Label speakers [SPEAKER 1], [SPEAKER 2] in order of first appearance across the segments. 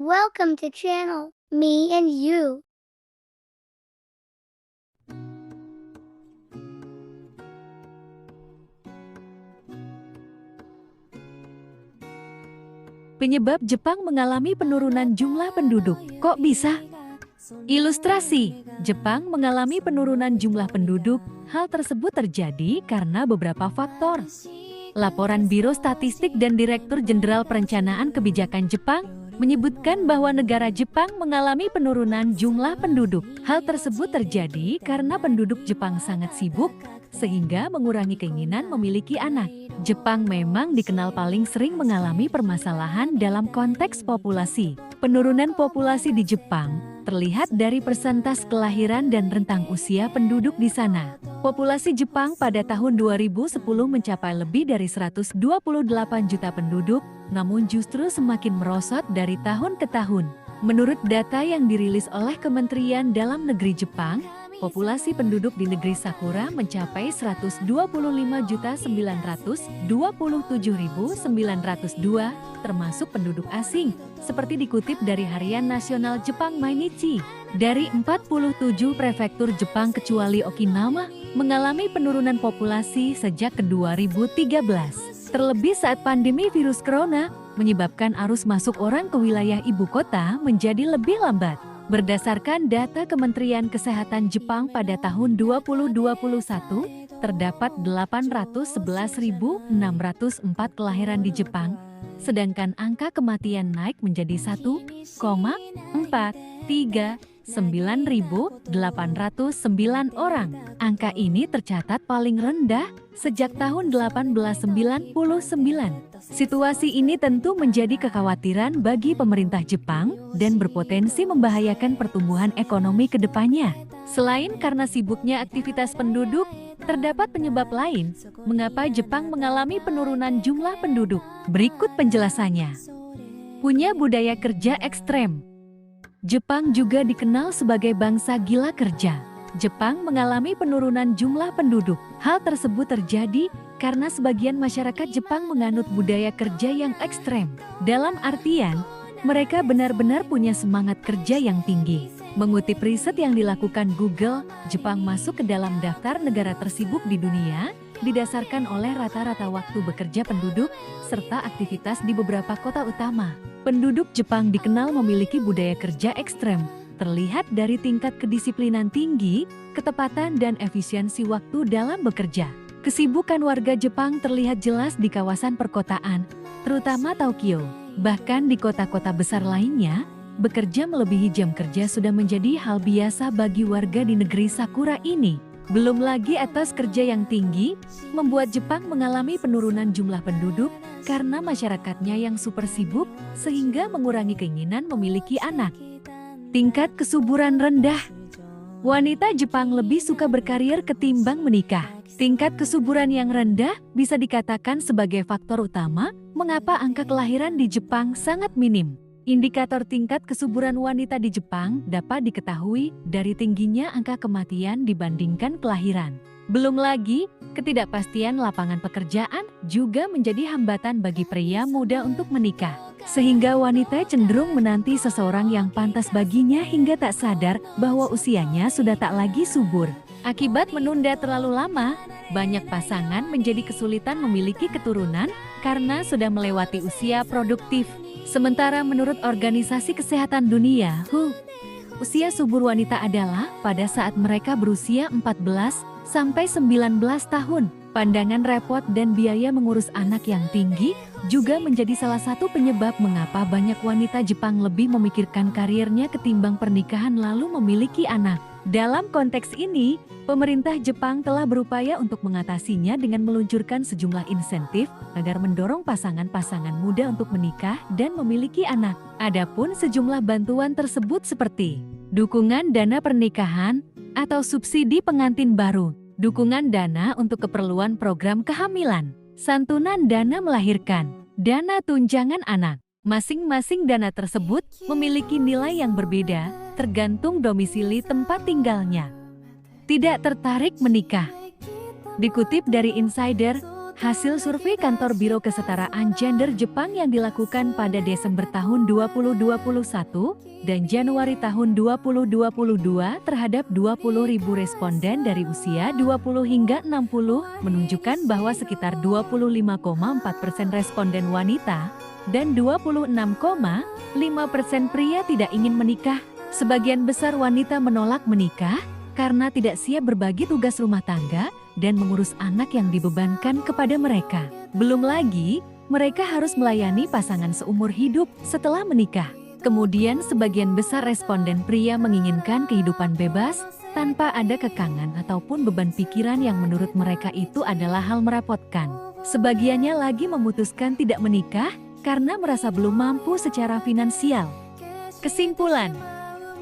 [SPEAKER 1] Welcome to channel Me and You.
[SPEAKER 2] Penyebab Jepang mengalami penurunan jumlah penduduk. Kok bisa? Ilustrasi, Jepang mengalami penurunan jumlah penduduk. Hal tersebut terjadi karena beberapa faktor. Laporan Biro Statistik dan Direktur Jenderal Perencanaan Kebijakan Jepang menyebutkan bahwa negara Jepang mengalami penurunan jumlah penduduk. Hal tersebut terjadi karena penduduk Jepang sangat sibuk, sehingga mengurangi keinginan memiliki anak. Jepang memang dikenal paling sering mengalami permasalahan dalam konteks populasi. Penurunan populasi di Jepang terlihat dari persentase kelahiran dan rentang usia penduduk di sana. Populasi Jepang pada tahun 2010 mencapai lebih dari 128 juta penduduk, namun justru semakin merosot dari tahun ke tahun. Menurut data yang dirilis oleh Kementerian Dalam Negeri Jepang, populasi penduduk di negeri Sakura mencapai 125.927.902, termasuk penduduk asing, seperti dikutip dari Harian Nasional Jepang Mainichi. Dari 47 prefektur Jepang kecuali Okinawa, mengalami penurunan populasi sejak 2013. Terlebih saat pandemi virus corona, menyebabkan arus masuk orang ke wilayah ibu kota menjadi lebih lambat. Berdasarkan data Kementerian Kesehatan Jepang pada tahun 2021, terdapat 811.604 kelahiran di Jepang, sedangkan angka kematian naik menjadi 1,439.809 orang. Angka ini tercatat paling rendah sejak tahun 1899. Situasi ini tentu menjadi kekhawatiran bagi pemerintah Jepang dan berpotensi membahayakan pertumbuhan ekonomi ke depannya. Selain karena sibuknya aktivitas penduduk, terdapat penyebab lain mengapa Jepang mengalami penurunan jumlah penduduk. Berikut penjelasannya. Punya budaya kerja ekstrem. Jepang juga dikenal sebagai bangsa gila kerja. Jepang mengalami penurunan jumlah penduduk. Hal tersebut terjadi karena sebagian masyarakat Jepang menganut budaya kerja yang ekstrem. Dalam artian, mereka benar-benar punya semangat kerja yang tinggi. Mengutip riset yang dilakukan Google, Jepang masuk ke dalam daftar negara tersibuk di dunia, didasarkan oleh rata-rata waktu bekerja penduduk, serta aktivitas di beberapa kota utama. Penduduk Jepang dikenal memiliki budaya kerja ekstrem, terlihat dari tingkat kedisiplinan tinggi, ketepatan dan efisiensi waktu dalam bekerja. Kesibukan warga Jepang terlihat jelas di kawasan perkotaan, terutama Tokyo. Bahkan di kota-kota besar lainnya, bekerja melebihi jam kerja sudah menjadi hal biasa bagi warga di negeri Sakura ini. Belum lagi atas kerja yang tinggi, membuat Jepang mengalami penurunan jumlah penduduk karena masyarakatnya yang super sibuk, sehingga mengurangi keinginan memiliki anak. Tingkat kesuburan rendah. Wanita Jepang lebih suka berkarir ketimbang menikah. Tingkat kesuburan yang rendah bisa dikatakan sebagai faktor utama mengapa angka kelahiran di Jepang sangat minim. Indikator tingkat kesuburan wanita di Jepang dapat diketahui dari tingginya angka kematian dibandingkan kelahiran. Belum lagi, ketidakpastian lapangan pekerjaan juga menjadi hambatan bagi pria muda untuk menikah. Sehingga wanita cenderung menanti seseorang yang pantas baginya hingga tak sadar bahwa usianya sudah tak lagi subur. Akibat menunda terlalu lama, banyak pasangan menjadi kesulitan memiliki keturunan karena sudah melewati usia produktif. Sementara menurut Organisasi Kesehatan Dunia (WHO), usia subur wanita adalah pada saat mereka berusia 14 sampai 19 tahun. Pandangan repot dan biaya mengurus anak yang tinggi juga menjadi salah satu penyebab mengapa banyak wanita Jepang lebih memikirkan karirnya ketimbang pernikahan lalu memiliki anak. Dalam konteks ini, pemerintah Jepang telah berupaya untuk mengatasinya dengan meluncurkan sejumlah insentif agar mendorong pasangan-pasangan muda untuk menikah dan memiliki anak. Adapun sejumlah bantuan tersebut seperti dukungan dana pernikahan atau subsidi pengantin baru, dukungan dana untuk keperluan program kehamilan, santunan dana melahirkan, dana tunjangan anak. Masing-masing dana tersebut memiliki nilai yang berbeda tergantung domisili tempat tinggalnya. Tidak tertarik menikah. Dikutip dari Insider, Hasil survei kantor Biro Kesetaraan Gender Jepang yang dilakukan pada Desember tahun 2021 dan Januari tahun 2022 terhadap 20.000 responden dari usia 20 hingga 60 menunjukkan bahwa sekitar 25,4% responden wanita dan 26,5% pria tidak ingin menikah. Sebagian besar wanita menolak menikah karena tidak siap berbagi tugas rumah tangga dan mengurus anak yang dibebankan kepada mereka. Belum lagi, mereka harus melayani pasangan seumur hidup setelah menikah. Kemudian sebagian besar responden pria menginginkan kehidupan bebas, tanpa ada kekangan ataupun beban pikiran yang menurut mereka itu adalah hal merepotkan. Sebagiannya lagi memutuskan tidak menikah karena merasa belum mampu secara finansial. Kesimpulan,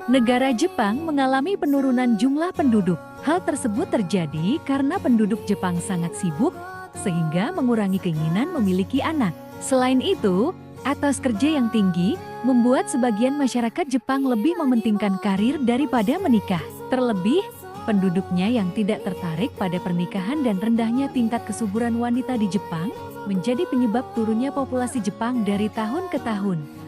[SPEAKER 2] negara Jepang mengalami penurunan jumlah penduduk. Hal tersebut terjadi karena penduduk Jepang sangat sibuk, sehingga mengurangi keinginan memiliki anak. Selain itu, etos kerja yang tinggi membuat sebagian masyarakat Jepang lebih mementingkan karir daripada menikah. Terlebih, penduduknya yang tidak tertarik pada pernikahan dan rendahnya tingkat kesuburan wanita di Jepang menjadi penyebab turunnya populasi Jepang dari tahun ke tahun.